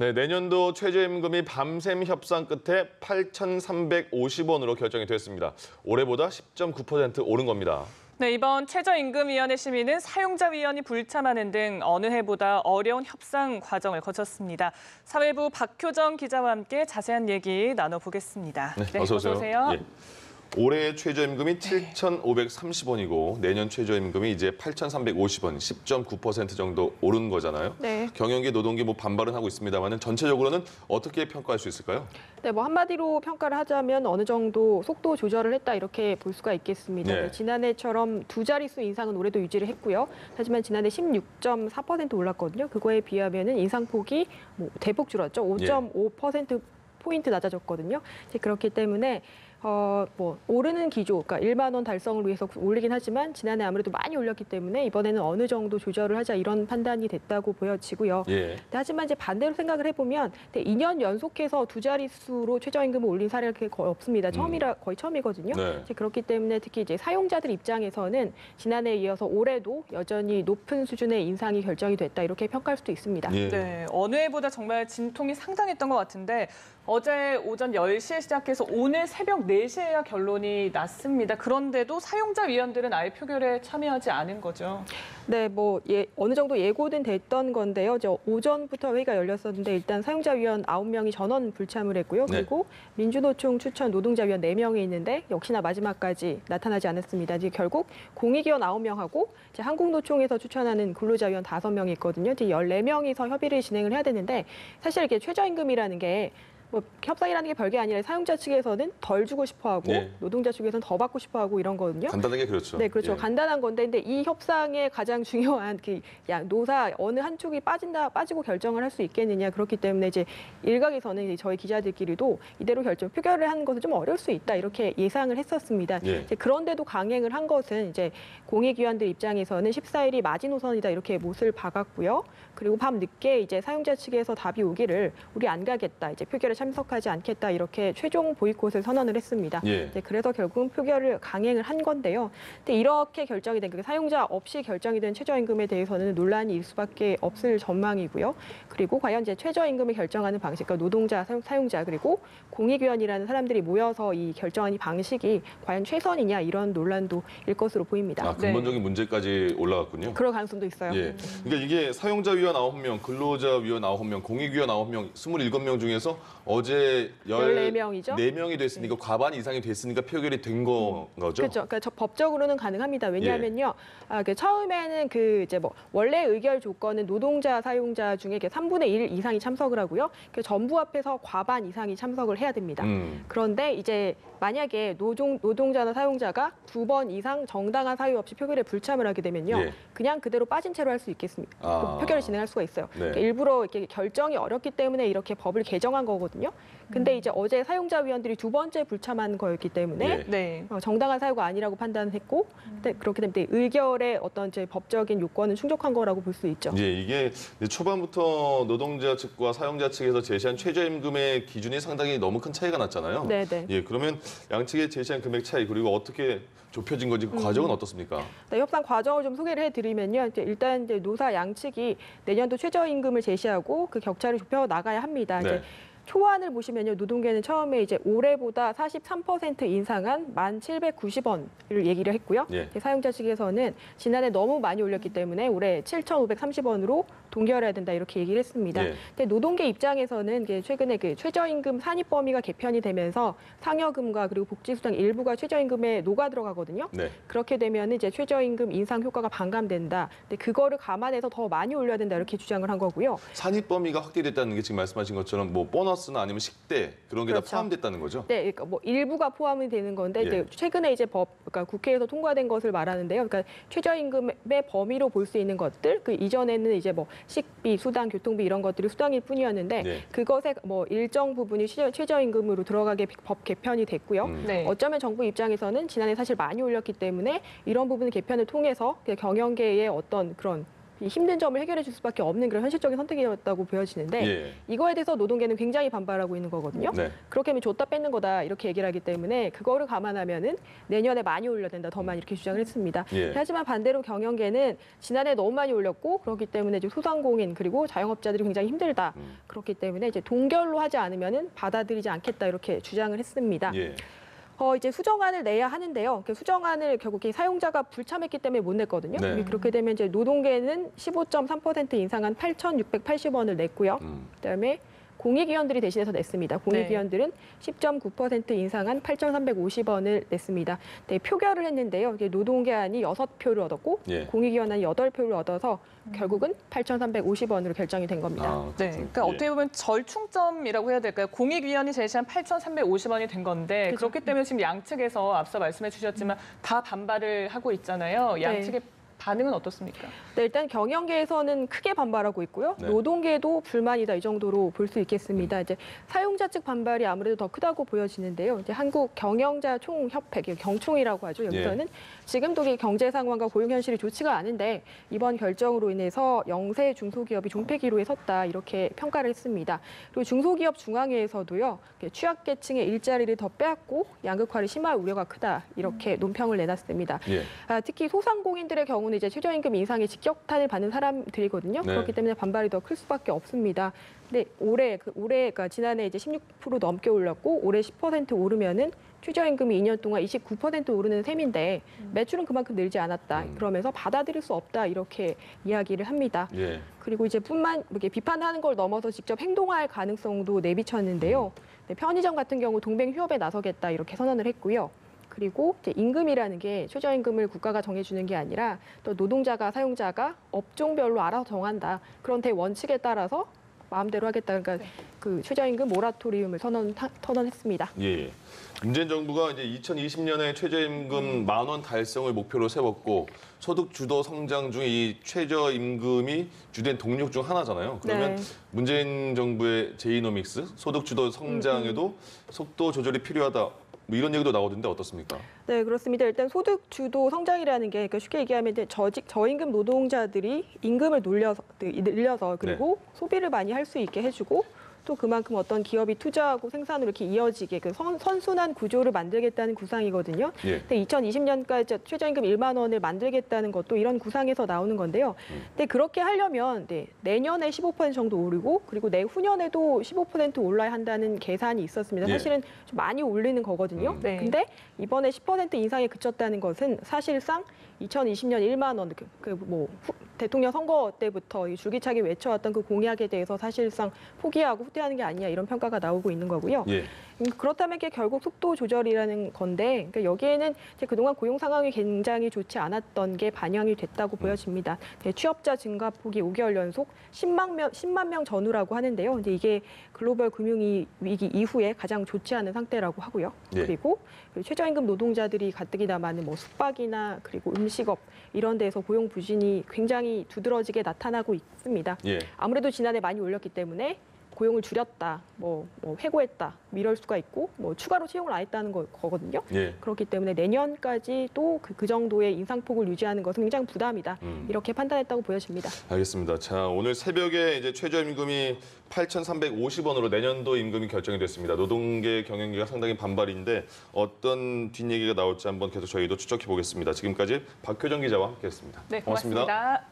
네, 내년도 최저임금이 밤샘 협상 끝에 8,350원으로 결정이 됐습니다. 올해보다 10.9% 오른 겁니다. 네, 이번 최저임금위원회 심의는 사용자 위원이 불참하는 등 어느 해보다 어려운 협상 과정을 거쳤습니다. 사회부 박효정 기자와 함께 자세한 얘기 나눠보겠습니다. 네, 어서 오세요. 예. 올해 최저임금이 네. 7,530원이고 내년 최저임금이 이제 8,350원, 10.9% 정도 오른 거잖아요. 네. 경영계, 노동계 반발은 하고 있습니다만 전체적으로는 어떻게 평가할 수 있을까요? 네, 뭐 한마디로 평가를 하자면 어느 정도 속도 조절을 했다 이렇게 볼 수가 있겠습니다. 네. 네, 지난해처럼 두 자릿수 인상은 올해도 유지를 했고요. 하지만 지난해 16.4% 올랐거든요. 그거에 비하면은 인상폭이 대폭 줄었죠. 5.5% 포인트 낮아졌거든요. 이제 그렇기 때문에 오르는 기조, 그러니까 1만 원 달성을 위해서 올리긴 하지만 지난해 아무래도 많이 올렸기 때문에 이번에는 어느 정도 조절을 하자 이런 판단이 됐다고 보여지고요. 예. 하지만 이제 반대로 생각을 해보면 2년 연속해서 두 자릿수로 최저임금을 올린 사례가 거의 없습니다. 거의 처음이거든요. 네. 이제 그렇기 때문에 특히 이제 사용자들 입장에서는 지난해에 이어서 올해도 여전히 높은 수준의 인상이 결정이 됐다 이렇게 평가할 수도 있습니다. 예. 네, 어느 해보다 정말 진통이 상당했던 것 같은데 어제 오전 10시에 시작해서 오늘 새벽 4시에야 결론이 났습니다. 그런데도 사용자 위원들은 아예 표결에 참여하지 않은 거죠. 네, 어느 정도 예고는 됐던 건데요. 오전부터 회의가 열렸었는데 일단 사용자 위원 9명이 전원 불참을 했고요. 그리고 민주노총 추천 노동자 위원 4명이 있는데 역시나 마지막까지 나타나지 않았습니다. 이제 결국 공익위원 9명하고 이제 한국노총에서 추천하는 근로자 위원 5명이 있거든요. 이제 14명이서 협의를 진행을 해야 되는데 사실 이게 최저임금이라는 게 협상이라는 게 별게 아니라 사용자 측에서는 덜 주고 싶어하고 노동자 측에서는 더 받고 싶어하고 이런 거거든요. 간단하게 그렇죠. 네, 그렇죠. 예. 간단한 건데, 근데 이 협상의 가장 중요한 노사 어느 한쪽이 빠지고 결정을 할 수 있겠느냐 그렇기 때문에 이제 일각에서는 이제 저희 기자들끼리도 이대로 표결을 하는 것은 좀 어려울 수 있다 이렇게 예상을 했었습니다. 예. 이제 그런데도 강행을 한 것은 이제 공익위원들 입장에서는 14일이 마지노선이다 이렇게 못을 박았고요. 그리고 밤 늦게 이제 사용자 측에서 답이 오기를 우리 안 가겠다 이제 표결에 참석하지 않겠다 이렇게 최종 보이콧을 선언을 했습니다. 예. 이제 그래서 결국은 표결을 강행을 한 건데요. 근데 이렇게 결정이 된 사용자 없이 결정이 된 최저임금에 대해서는 논란이 일 수밖에 없을 전망이고요. 그리고 과연 이제 최저임금을 결정하는 방식, 그러니까 노동자, 사용자 그리고 공익위원이라는 사람들이 모여서 이 결정하는 방식이 과연 최선이냐 이런 논란도 일 것으로 보입니다. 근본적인 문제까지 올라갔군요. 그럴 가능성도 있어요. 예. 그러니까 이게 사용자 위원 9명, 근로자 위원 9명, 공익위원 9명, 27명 중에서 어제 14명이죠. 4명이 됐으니까 과반 이상이 됐으니까 표결이 된 거죠. 그렇죠. 그러니까 법적으로는 가능합니다. 왜냐하면요, 처음에는 원래 의결 조건은 노동자, 사용자 중에 3분의 1 이상이 참석을 하고요. 전부 합해서 과반 이상이 참석을 해야 됩니다. 그런데 이제 만약에 노동자나 사용자가 2번 이상 정당한 사유 없이 표결에 불참을 하게 되면요, 그냥 그대로 빠진 채로 할 수 있겠습니다. 표결을 진행할 수가 있어요. 그러니까 일부러 이렇게 결정이 어렵기 때문에 이렇게 법을 개정한 거거든요. 근데 이제 어제 사용자 위원들이 2번째 불참한 거였기 때문에 정당한 사유가 아니라고 판단했고, 그렇기 때문에 의결의 어떤 법적인 요건은 충족한 거라고 볼 수 있죠. 예, 이게 초반부터 노동자 측과 사용자 측에서 제시한 최저임금의 기준이 상당히 너무 큰 차이가 났잖아요. 네네. 예, 그러면 양측의 제시한 금액 차이 그리고 어떻게 좁혀진 건지 그 과정은 어떻습니까? 네, 협상 과정을 좀 소개를 해드리면요. 일단 노사 양측이 내년도 최저임금을 제시하고 그 격차를 좁혀 나가야 합니다. 이제 초안을 보시면요, 노동계는 처음에 이제 올해보다 43% 인상한 1,790원을 얘기를 했고요. 사용자 측에서는 지난해 너무 많이 올렸기 때문에 올해 7,530원으로 동결해야 된다 이렇게 얘기를 했습니다. 근데 노동계 입장에서는 최근에 최저임금 산입 범위가 개편이 되면서 상여금과 그리고 복지수당 일부가 최저임금에 녹아 들어가거든요. 그렇게 되면 이제 최저임금 인상 효과가 반감된다. 근데 그거를 감안해서 더 많이 올려야 된다 이렇게 주장을 한 거고요. 산입 범위가 확대됐다는 게 지금 말씀하신 것처럼 보너스나 아니면 식대 그런 게 다 포함됐다는 거죠? 네, 그러니까 일부가 포함이 되는 건데 이제 최근에 이제 그러니까 국회에서 통과된 것을 말하는데요. 그러니까 최저임금의 범위로 볼 수 있는 것들, 그 이전에는 이제 식비, 수당, 교통비 이런 것들이 수당일 뿐이었는데 그것의 일정 부분이 최저임금으로 들어가게 법 개편이 됐고요. 어쩌면 정부 입장에서는 지난해 사실 많이 올렸기 때문에 이런 부분 개편을 통해서 경영계의 어떤 그런 이 힘든 점을 해결해 줄 수밖에 없는 그런 현실적인 선택이었다고 보여지는데 예. 이거에 대해서 노동계는 굉장히 반발하고 있는 거거든요. 네. 그렇게 하면 줬다 뺏는 거다 이렇게 얘기를 하기 때문에 그거를 감안하면은 내년에 많이 올려야 된다, 더 많이 이렇게 주장을 했습니다. 예. 하지만 반대로 경영계는 지난해 너무 많이 올렸고 그렇기 때문에 이제 소상공인 그리고 자영업자들이 굉장히 힘들다. 그렇기 때문에 이제 동결로 하지 않으면은 받아들이지 않겠다 이렇게 주장을 했습니다. 예. 이제 수정안을 내야 하는데요. 그 수정안을 결국 이 사용자가 불참했기 때문에 못 냈거든요. 네. 그렇게 되면 이제 노동계는 15.3% 인상한 8,680원을 냈고요. 그다음에 공익위원들이 대신해서 냈습니다. 공익위원들은 10.9% 인상한 8,350원을 냈습니다. 네, 표결을 했는데요. 이게 노동계안이 6표를 얻었고 예. 공익위원안이 8표를 얻어서 결국은 8,350원으로 결정이 된 겁니다. 아, 네, 그러니까 예. 어떻게 보면 절충점이라고 해야 될까요? 공익위원이 제시한 8,350원이 된 건데 그렇죠. 그렇기 때문에 지금 양측에서 앞서 말씀해 주셨지만 다 반발을 하고 있잖아요. 양측의 반응은 어떻습니까? 네, 일단 경영계에서는 크게 반발하고 있고요. 네. 노동계도 불만이다 이 정도로 볼 수 있겠습니다. 이제 사용자 측 반발이 아무래도 더 크다고 보여지는데요. 이제 한국 경영자 총협회, 경총이라고 하죠. 여기서는 지금도 이 경제 상황과 고용 현실이 좋지가 않은데 이번 결정으로 인해서 영세 중소기업이 종패기로에 섰다 이렇게 평가를 했습니다. 그리고 중소기업 중앙회에서도요. 취약계층의 일자리를 더 빼앗고 양극화를 심화할 우려가 크다 이렇게 논평을 내놨습니다. 예. 특히 소상공인들의 경우는 이제 최저임금 인상에 직격탄을 받는 사람들이거든요. 네. 그렇기 때문에 반발이 더 클 수밖에 없습니다. 근데 올해가 지난해 이제 16% 넘게 올랐고 올해 10% 오르면은 최저임금이 2년 동안 29% 오르는 셈인데 매출은 그만큼 늘지 않았다. 그러면서 받아들일 수 없다 이렇게 이야기를 합니다. 예. 그리고 이제 이렇게 비판하는 걸 넘어서 직접 행동할 가능성도 내비쳤는데요. 네, 편의점 같은 경우 동맹 휴업에 나서겠다 이렇게 선언을 했고요. 그리고 이제 임금이라는 게 최저임금을 국가가 정해주는 게 아니라 또 노동자가 사용자가 업종별로 알아서 정한다. 그런 대원칙에 따라서 마음대로 하겠다. 그러니까 그 최저임금 모라토리움을 선언했습니다. 예. 문재인 정부가 이제 2020년에 최저임금 10,000원 달성을 목표로 세웠고 소득 주도 성장 중에 이 최저임금이 주된 동력 중 하나잖아요. 그러면 네. 문재인 정부의 제이노믹스 소득 주도 성장에도 속도 조절이 필요하다. 뭐 이런 얘기도 나오던데 어떻습니까? 네, 그렇습니다. 일단 소득 주도 성장이라는 게 그러니까 쉽게 얘기하면 이제 저임금 노동자들이 임금을 늘려서 그리고 소비를 많이 할 수 있게 해주고 또 그만큼 어떤 기업이 투자하고 생산으로 이렇게 이어지게 그 선순환 구조를 만들겠다는 구상이거든요. 예. 근데 2020년까지 최저임금 1만 원을 만들겠다는 것도 이런 구상에서 나오는 건데요. 근데 그렇게 하려면 내년에 15% 정도 오르고 그리고 내후년에도 15% 올라야 한다는 계산이 있었습니다. 예. 사실은 좀 많이 올리는 거거든요. 네. 근데 이번에 10% 인상에 그쳤다는 것은 사실상 2020년 1만 원 대통령 선거 때부터 이 줄기차게 외쳐왔던 그 공약에 대해서 사실상 포기하고 후퇴하는 게 아니냐 이런 평가가 나오고 있는 거고요. 예. 그렇다면 이게 결국 속도 조절이라는 건데 그러니까 여기에는 이제 그동안 고용 상황이 굉장히 좋지 않았던 게 반영이 됐다고 보여집니다. 취업자 증가 폭이 5개월 연속 10만 명 전후라고 하는데요. 근데 이게 글로벌 금융 위기 이후에 가장 좋지 않은 상태라고 하고요. 예. 그리고 최저임금 노동자들이 가뜩이나 많은 숙박이나 그리고 음식업 이런 데서 고용 부진이 굉장히 두드러지게 나타나고 있습니다. 예. 아무래도 지난해 많이 올렸기 때문에 고용을 줄였다, 해고했다 이럴 수가 있고 추가로 채용을 안 했다는 거거든요. 예. 그렇기 때문에 내년까지 또 그 정도의 인상폭을 유지하는 것은 굉장히 부담이다. 이렇게 판단했다고 보여집니다. 알겠습니다. 자, 오늘 새벽에 이제 최저임금이 8,350원으로 내년도 임금이 결정이 됐습니다. 노동계, 경영계가 상당히 반발인데 어떤 뒷얘기가 나올지 한번 계속 저희도 추적해 보겠습니다. 지금까지 박효정 기자와 함께했습니다. 네, 고맙습니다.